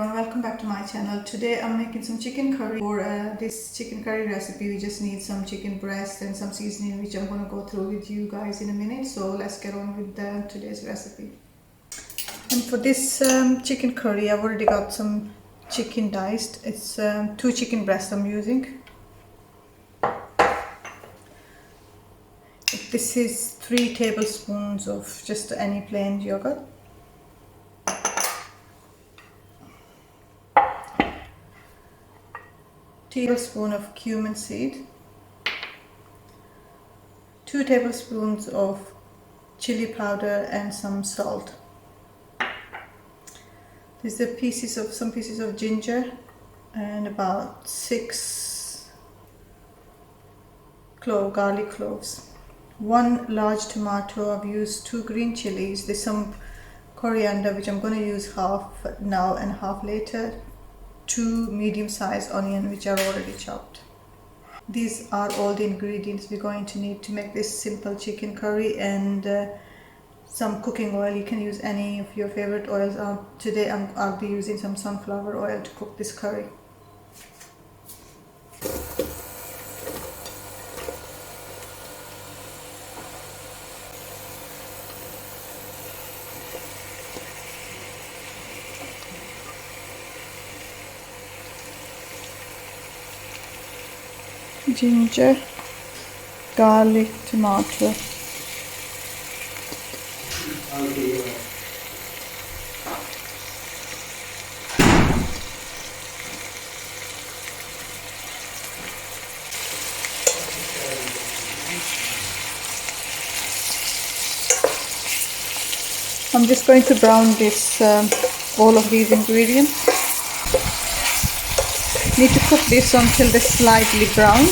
everyone, welcome back to my channel. Today I'm making some chicken curry. For this chicken curry recipe we just need some chicken breast and some seasoning, which I'm going to go through with you guys in a minute. So let's get on with today's recipe. And for this chicken curry I've already got some chicken diced. It's 2 chicken breasts I'm using. This is 3 tablespoons of just any plain yogurt. Tablespoon of cumin seed, 2 tablespoons of chili powder and some salt. These are some pieces of ginger and about 6 garlic cloves. 1 large tomato. I've used 2 green chillies. There's some coriander which I'm going to use half now and half later. 2 medium-sized onion which are already chopped. These are all the ingredients we're going to need to make this simple chicken curry, and some cooking oil. You can use any of your favorite oils. Today I'll be using some sunflower oil to cook this curry. Ginger, garlic, tomato. I'm just going to brown this all of these ingredients. Need to cook this until they're slightly brown.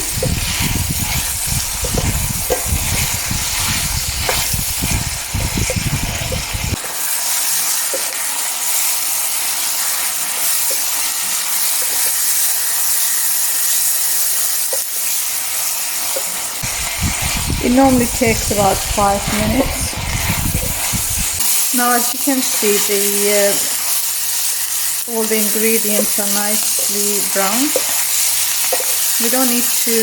It normally takes about 5 minutes. Now, as you can see, all the ingredients are nicely browned. We don't need to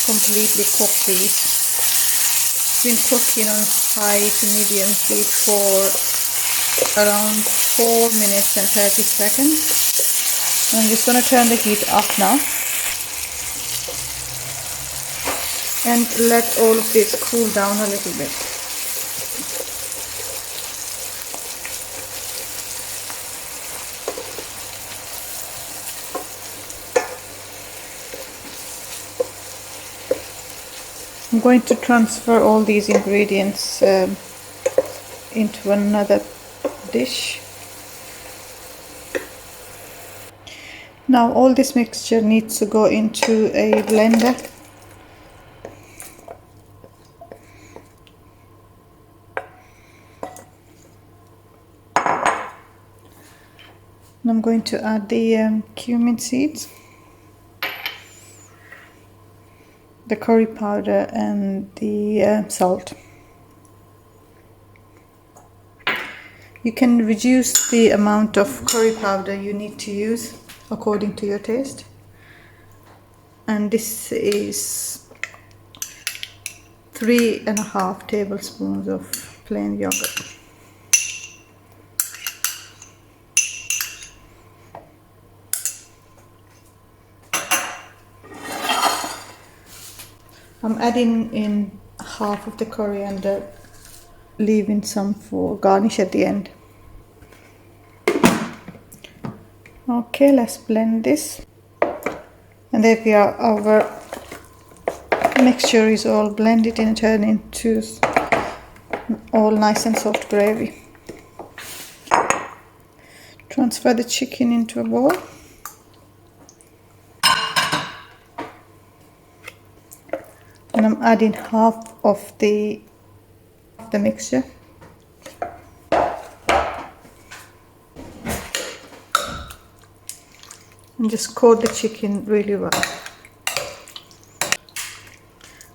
completely cook these. It's been cooking on high to medium heat for around 4 minutes and 30 seconds. I'm just going to turn the heat up now and let all of this cool down a little bit. I'm going to transfer all these ingredients into another dish. Now all this mixture needs to go into a blender. And I'm going to add the cumin seeds, the curry powder and the salt. You can reduce the amount of curry powder you need to use according to your taste. And this is 3.5 tablespoons of plain yogurt. I'm adding in half of the coriander, leaving some for garnish at the end. Okay, let's blend this. And there we are. Our mixture is all blended and turned into all nice and soft gravy. Transfer the chicken into a bowl. And I'm adding half of the mixture. And just coat the chicken really well,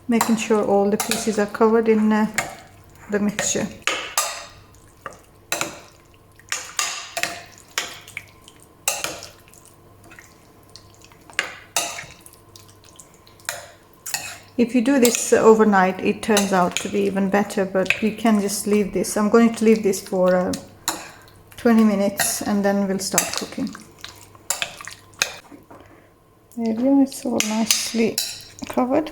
making sure all the pieces are covered in the mixture. If you do this overnight, it turns out to be even better, but you can just leave this. I'm going to leave this for 20 minutes and then we'll start cooking. There we go, it's all nicely covered.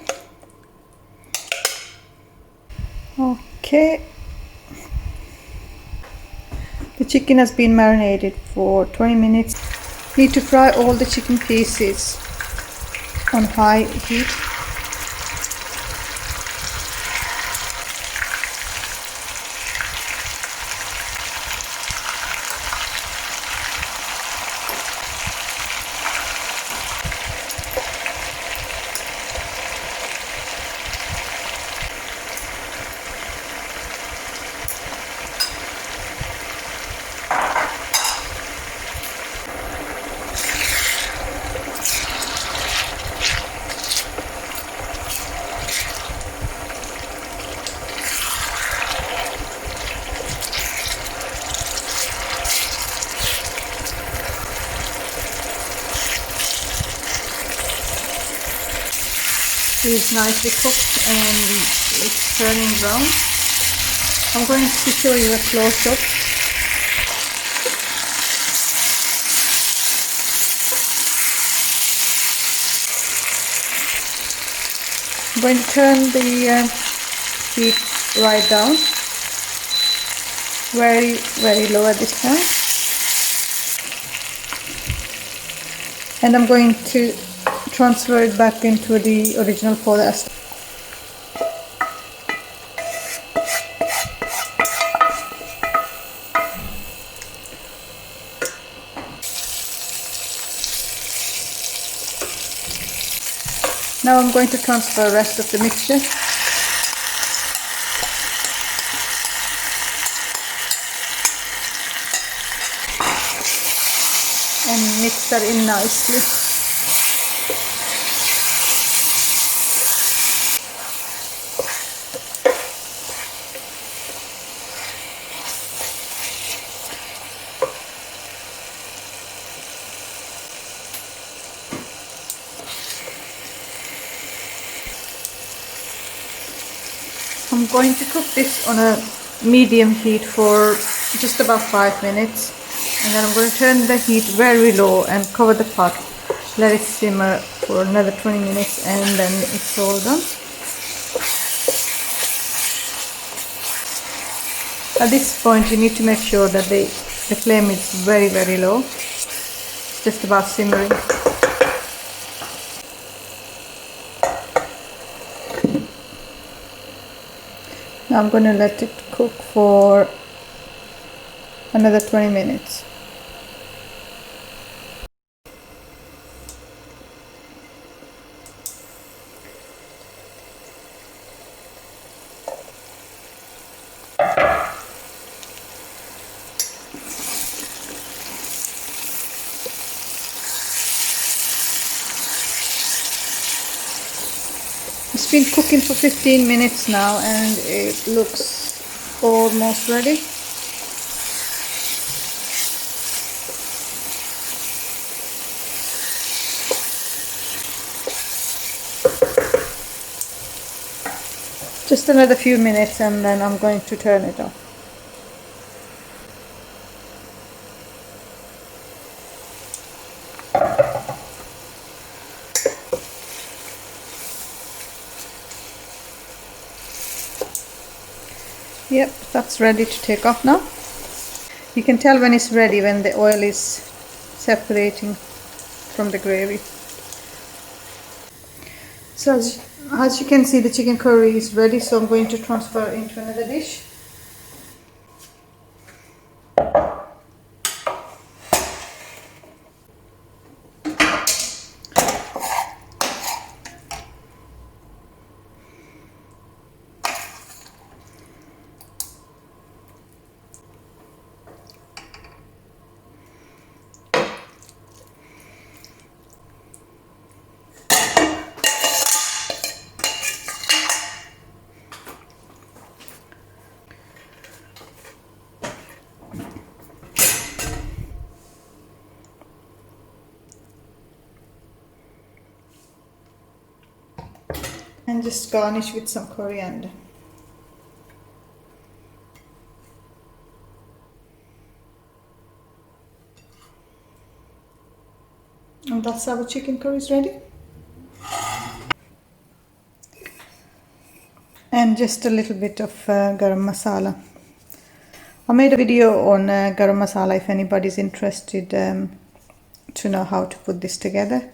Okay. The chicken has been marinated for 20 minutes. Need to fry all the chicken pieces on high heat. It is nicely cooked and it's turning brown. I'm going to show you a close-up. I'm going to turn the heat right down, very low at this time, and I'm going to transfer it back into the original polyester. Now I'm going to transfer the rest of the mixture. And mix that in nicely. I'm going to cook this on a medium heat for just about 5 minutes, and then I'm going to turn the heat very low and cover the pot, let it simmer for another 20 minutes, and then it's all done. At this point you need to make sure that the flame is very low, just about simmering. Now I'm going to let it cook for another 20 minutes. It's been cooking for 15 minutes now and it looks almost ready. Just another few minutes and then I'm going to turn it off. Yep, that's ready to take off now. You can tell when it's ready when the oil is separating from the gravy. So as you can see, the chicken curry is ready, so I'm going to transfer into another dish. And just garnish with some coriander. And that's our chicken curry is ready. And just a little bit of garam masala. I made a video on garam masala if anybody's interested to know how to put this together.